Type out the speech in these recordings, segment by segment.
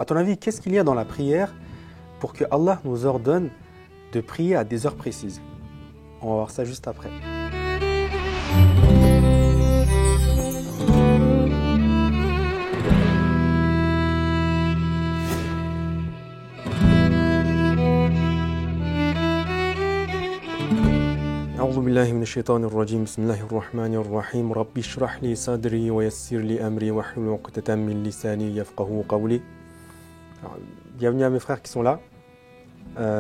À ton avis, qu'est-ce qu'il y a dans la prière pour que Allah nous ordonne de prier à des heures précises? On va voir ça juste après. أعوذ بالله من الشيطان الرجيم بسم الله الرحمن الرحيم ربي اشرح لي صدري ويسر لي أمري واحلل عقدة من لساني يفقهوا قولي. Bienvenue à mes frères qui sont là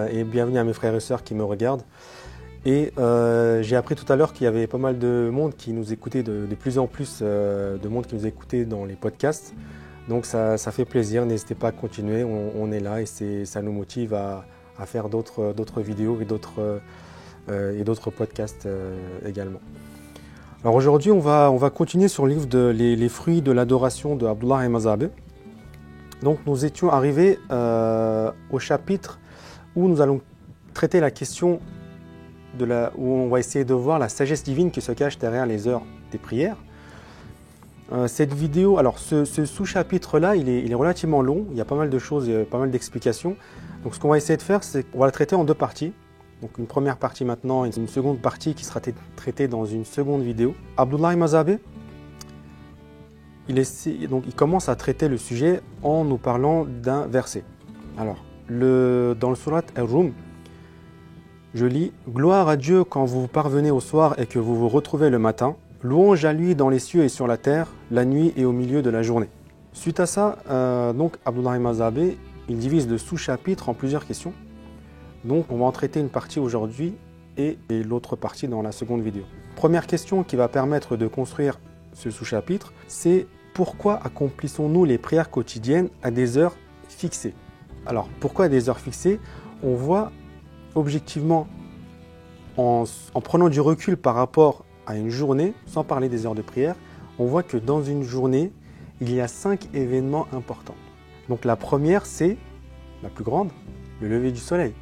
et bienvenue à mes frères et sœurs qui me regardent. Et j'ai appris tout à l'heure qu'il y avait pas mal de monde qui nous écoutait, de plus en plus de monde qui nous écoutait dans les podcasts. Donc ça fait plaisir, n'hésitez pas à continuer, on est là et ça nous motive à faire d'autres vidéos et d'autres podcasts également. Alors aujourd'hui, on va continuer sur le livre les fruits de l'adoration de Abdullah al-Mazhabeh. Donc nous étions arrivés au chapitre où nous allons traiter la question où on va essayer de voir la sagesse divine qui se cache derrière les heures des prières. Cette vidéo, alors ce sous-chapitre-là, il est relativement long, il y a pas mal de choses, pas mal d'explications. Donc ce qu'on va essayer de faire, c'est qu'on va le traiter en deux parties. Donc une première partie maintenant et une seconde partie qui sera traitée dans une seconde vidéo. Abdullah al-Mazhabeh, il commence à traiter le sujet en nous parlant d'un verset. Alors, dans le surat Ar-Rum, je lis « Gloire à Dieu quand vous parvenez au soir et que vous vous retrouvez le matin. Louange à lui dans les cieux et sur la terre, la nuit et au milieu de la journée. » Suite à ça, donc Abdullah al-Mazhabeh, il divise le sous-chapitre en plusieurs questions. Donc on va en traiter une partie aujourd'hui et l'autre partie dans la seconde vidéo. Première question qui va permettre de construire ce sous-chapitre, c'est pourquoi accomplissons-nous les prières quotidiennes à des heures fixées? Alors pourquoi à des heures fixées? On voit objectivement, en prenant du recul par rapport à une journée, sans parler des heures de prière, on voit que dans une journée, il y a 5 événements importants. Donc la première, c'est la plus grande, le lever du soleil.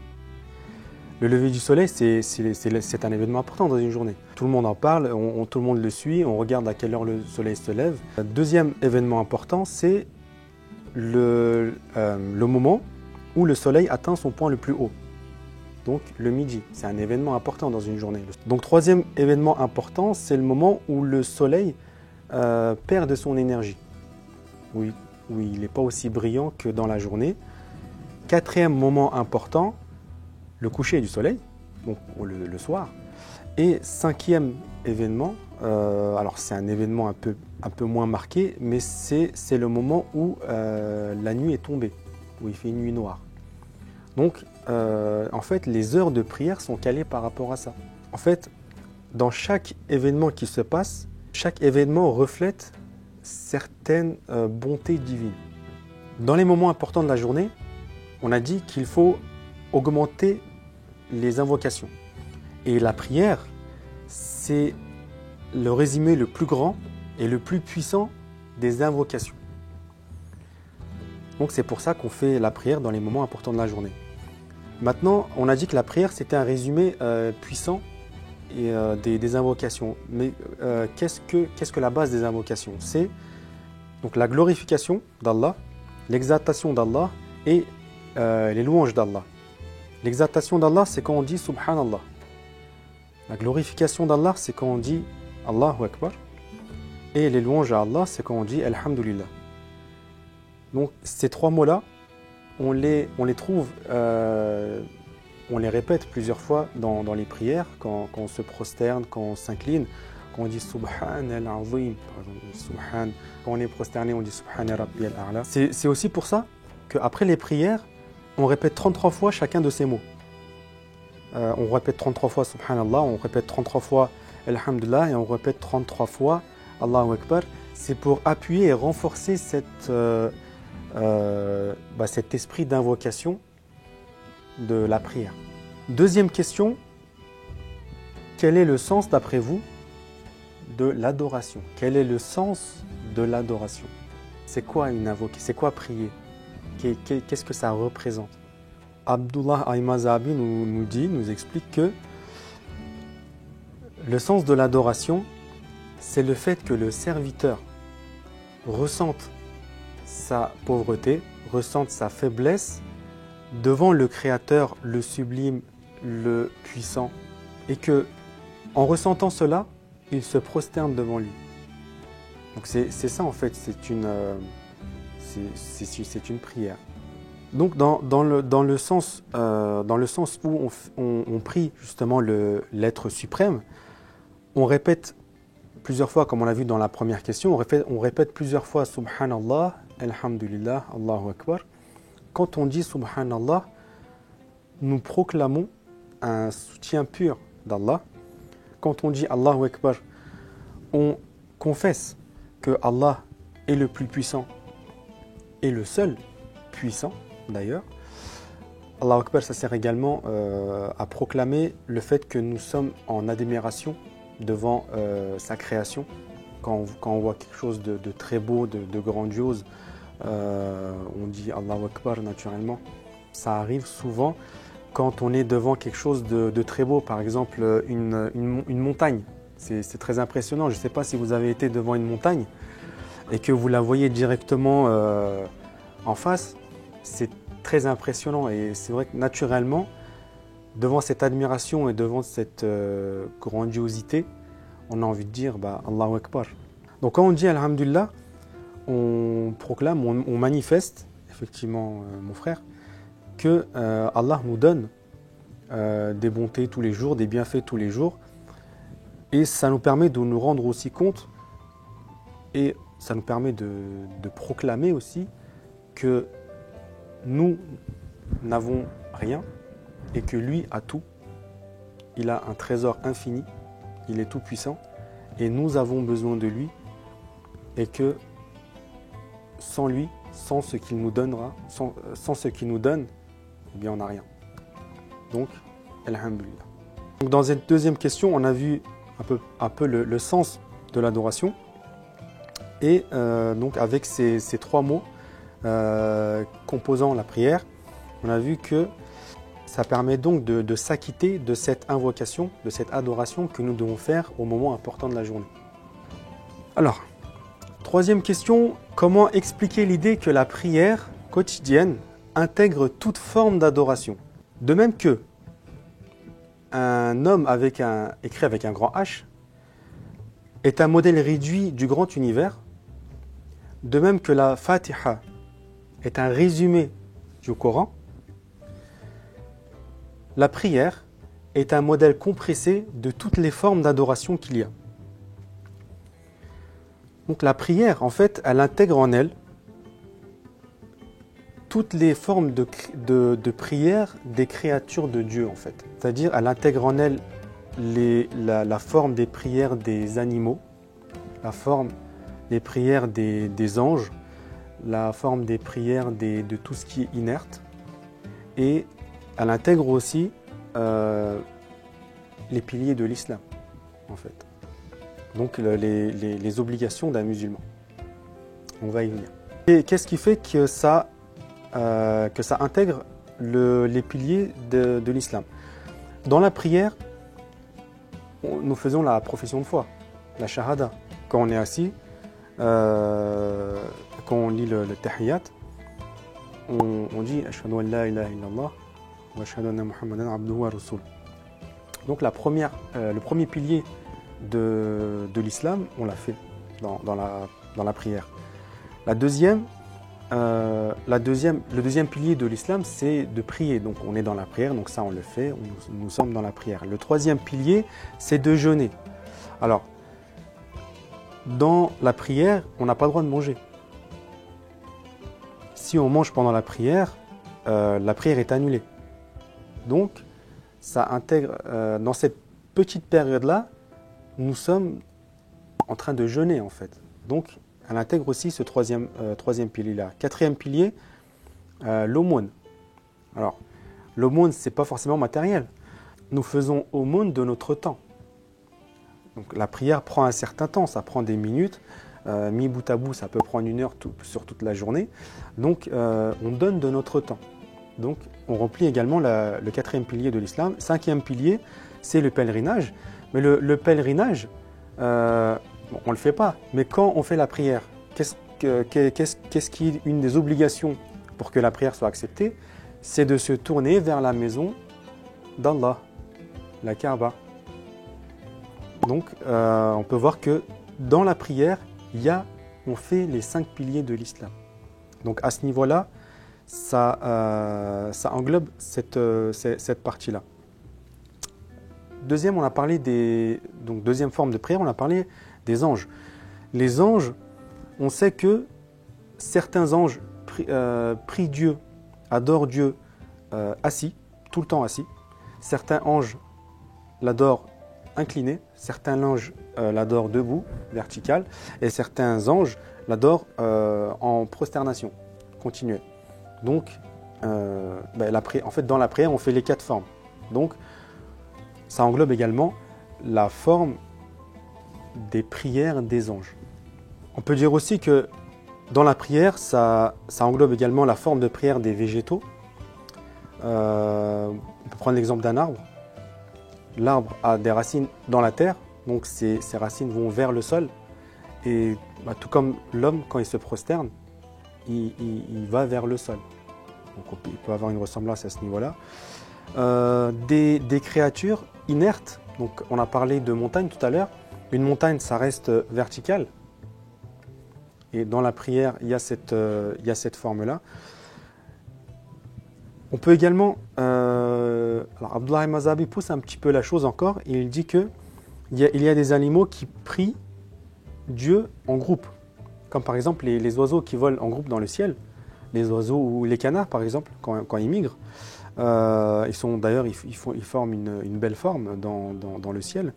Le lever du soleil, c'est un événement important dans une journée. Tout le monde en parle, tout le monde le suit, on regarde à quelle heure le soleil se lève. Deuxième événement important, c'est le moment où le soleil atteint son point le plus haut. Donc le midi, c'est un événement important dans une journée. Donc troisième événement important, c'est le moment où le soleil perd de son énergie. Oui, il n'est pas aussi brillant que dans la journée. Quatrième moment important, le coucher du soleil, donc le soir. Et cinquième événement, alors c'est un événement un peu moins marqué, mais c'est le moment où la nuit est tombée, où il fait une nuit noire. Donc en fait, les heures de prière sont calées par rapport à ça. En fait, dans chaque événement qui se passe, chaque événement reflète certaines bontés divines. Dans les moments importants de la journée, on a dit qu'il faut augmenter les invocations. Et la prière, c'est le résumé le plus grand et le plus puissant des invocations. Donc c'est pour ça qu'on fait la prière dans les moments importants de la journée. Maintenant, on a dit que la prière, c'était un résumé puissant et, des invocations. Mais qu'est-ce que la base des invocations? C'est donc la glorification d'Allah, l'exaltation d'Allah et les louanges d'Allah. L'exaltation d'Allah, c'est quand on dit Subhanallah. La glorification d'Allah, c'est quand on dit Allahu Akbar. Et les louanges à Allah, c'est quand on dit Alhamdulillah. Donc ces trois mots-là, on les trouve, on les répète plusieurs fois dans les prières, quand on se prosterne, quand on s'incline, quand on dit Subhan al-Azim, Subhan. Quand on est prosterné, on dit Subhan Rabbi al-A'la. C'est aussi pour ça qu'après les prières, on répète 33 fois chacun de ces mots. On répète 33 fois Subhanallah, on répète 33 fois Alhamdulillah et on répète 33 fois Allahu Akbar. C'est pour appuyer et renforcer cet esprit d'invocation de la prière. Deuxième question, quel est le sens d'après vous de l'adoration? Quel est le sens de l'adoration? C'est quoi une invocation? C'est quoi prier? Qu'est-ce que ça représente? Abdullah al-Mazhabeh nous explique que le sens de l'adoration, c'est le fait que le serviteur ressente sa pauvreté, ressente sa faiblesse devant le Créateur, le sublime, le puissant, et que, en ressentant cela, il se prosterne devant lui. Donc c'est ça en fait, c'est une prière. Donc dans le sens où on prie justement l'être suprême, on répète plusieurs fois, comme on l'a vu dans la première question, on répète plusieurs fois Subhanallah, Alhamdulillah, Allahu Akbar. Quand on dit Subhanallah, nous proclamons un soutien pur d'Allah. Quand on dit Allahu Akbar, on confesse que Allah est le plus puissant et le seul puissant d'ailleurs. Allahu Akbar, ça sert également à proclamer le fait que nous sommes en admiration devant sa création. Quand on voit quelque chose de très beau, de grandiose, on dit Allahu Akbar naturellement. Ça arrive souvent quand on est devant quelque chose de très beau, par exemple une montagne. C'est très impressionnant. Je ne sais pas si vous avez été devant une montagne et que vous la voyez directement en face. C'est très impressionnant et c'est vrai que naturellement, devant cette admiration et devant cette grandiosité, on a envie de dire Allahu Akbar. Donc quand on dit Alhamdulillah, on proclame, on manifeste, effectivement mon frère, que Allah nous donne des bontés tous les jours, des bienfaits tous les jours. Et ça nous permet de nous rendre aussi compte et ça nous permet de proclamer aussi que nous n'avons rien et que lui a tout. Il a un trésor infini, il est tout puissant et nous avons besoin de lui et que sans lui, sans ce qu'il nous donnera, sans ce qu'il nous donne, eh bien on n'a rien. Donc, Alhamdulillah. Donc dans cette deuxième question, on a vu un peu le sens de l'adoration et donc avec ces trois mots composant la prière, on a vu que ça permet donc de s'acquitter de cette invocation, de cette adoration que nous devons faire au moment important de la journée. Alors, troisième question, comment expliquer l'idée que la prière quotidienne intègre toute forme d'adoration? De même que un homme écrit avec un grand H est un modèle réduit du grand univers, de même que la Fatiha est un résumé du Coran, la prière est un modèle compressé de toutes les formes d'adoration qu'il y a. Donc la prière, en fait, elle intègre en elle toutes les formes de prière des créatures de Dieu, en fait. C'est-à-dire, elle intègre en elle la forme des prières des animaux, la forme des prières des anges, la forme des prières de tout ce qui est inerte. Et elle intègre aussi les piliers de l'islam, en fait. Donc les obligations d'un musulman. On va y venir. Et qu'est-ce qui fait que ça intègre les piliers de l'islam? Dans la prière, nous faisons la profession de foi, la shahada. Quand on est assis, quand on lit le tahiyyat, on dit « Ashhadu an la ilaha illallah wa ashhadu anna Muhammadan abduhu wa rasul ». Donc le premier pilier de l'islam, on l'a fait dans la prière. Le deuxième pilier de l'islam, c'est de prier. Donc on est dans la prière, donc ça on le fait, nous sommes dans la prière. Le troisième pilier, c'est de jeûner. Alors, dans la prière, on n'a pas le droit de manger. Si on mange pendant la prière est annulée. Donc, ça intègre, dans cette petite période-là, nous sommes en train de jeûner en fait. Donc, elle intègre aussi ce troisième pilier-là. Quatrième pilier, l'aumône. Alors, l'aumône, ce n'est pas forcément matériel. Nous faisons aumône de notre temps. Donc, la prière prend un certain temps, ça prend des minutes. Mis bout à bout, ça peut prendre 1 heure sur toute la journée. Donc, on donne de notre temps. Donc, on remplit également le quatrième pilier de l'islam. Cinquième pilier, c'est le pèlerinage. Mais le pèlerinage, on ne le fait pas. Mais quand on fait la prière, qu'est-ce qui est une des obligations pour que la prière soit acceptée, c'est de se tourner vers la maison d'Allah, la Kaaba. Donc, on peut voir que dans la prière, on fait les 5 piliers de l'islam. Donc, à ce niveau-là, ça englobe cette partie-là. Deuxième, on a parlé deuxième forme de prière, on a parlé des anges. Les anges, on sait que certains anges prient Dieu, adorent Dieu assis, tout le temps assis. Certains anges l'adorent incliné, certains anges l'adorent debout, vertical, et certains anges l'adorent en prosternation, continue. Donc, en fait, dans la prière, on fait les 4 formes. Donc, ça englobe également la forme des prières des anges. On peut dire aussi que dans la prière, ça englobe également la forme de prière des végétaux. On peut prendre l'exemple d'un arbre. L'arbre a des racines dans la terre, donc ces racines vont vers le sol. Et tout comme l'homme, quand il se prosterne, il va vers le sol. Donc il peut avoir une ressemblance à ce niveau-là. Des créatures inertes, donc on a parlé de montagne tout à l'heure. Une montagne, ça reste vertical. Et dans la prière, il y a cette forme-là. On peut également, alors Abdullah al-Mazabi pousse un petit peu la chose encore, et il dit qu'il y a des animaux qui prient Dieu en groupe, comme par exemple les oiseaux qui volent en groupe dans le ciel, les oiseaux ou les canards par exemple, quand ils migrent, ils forment une belle forme dans le ciel.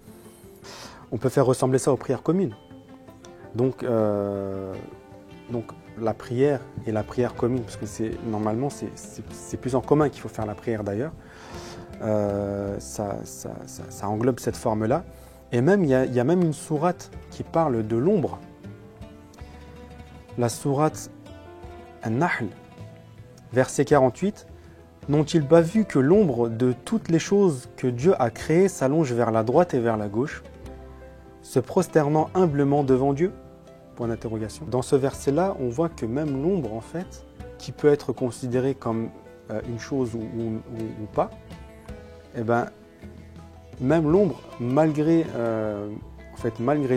On peut faire ressembler ça aux prières communes. Donc la prière et la prière commune, parce que normalement c'est plus en commun qu'il faut faire la prière d'ailleurs, ça englobe cette forme-là. Et même il y a même une sourate qui parle de l'ombre. La sourate An-Nahl, verset 48, « N'ont-ils pas vu que l'ombre de toutes les choses que Dieu a créées s'allonge vers la droite et vers la gauche, se prosternant humblement devant Dieu ?» Point d'interrogation. Dans ce verset-là, on voit que même l'ombre, en fait, qui peut être considérée comme une chose ou pas, eh ben, même l'ombre, malgré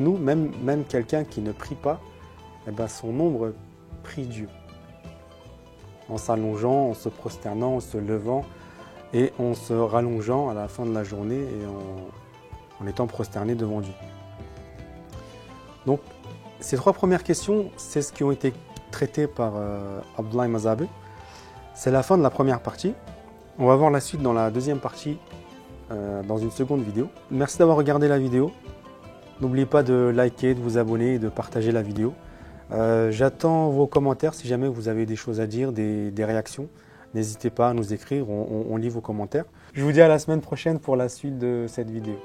nous, même quelqu'un qui ne prie pas, eh ben, son ombre prie Dieu. En s'allongeant, en se prosternant, en se levant et en se rallongeant à la fin de la journée et en étant prosterné devant Dieu. Donc, ces 3 premières questions, c'est ce qui ont été traitées par Abdullah al-Mazabi. C'est la fin de la première partie. On va voir la suite dans la deuxième partie, dans une seconde vidéo. Merci d'avoir regardé la vidéo. N'oubliez pas de liker, de vous abonner et de partager la vidéo. J'attends vos commentaires si jamais vous avez des choses à dire, des réactions. N'hésitez pas à nous écrire, on lit vos commentaires. Je vous dis à la semaine prochaine pour la suite de cette vidéo.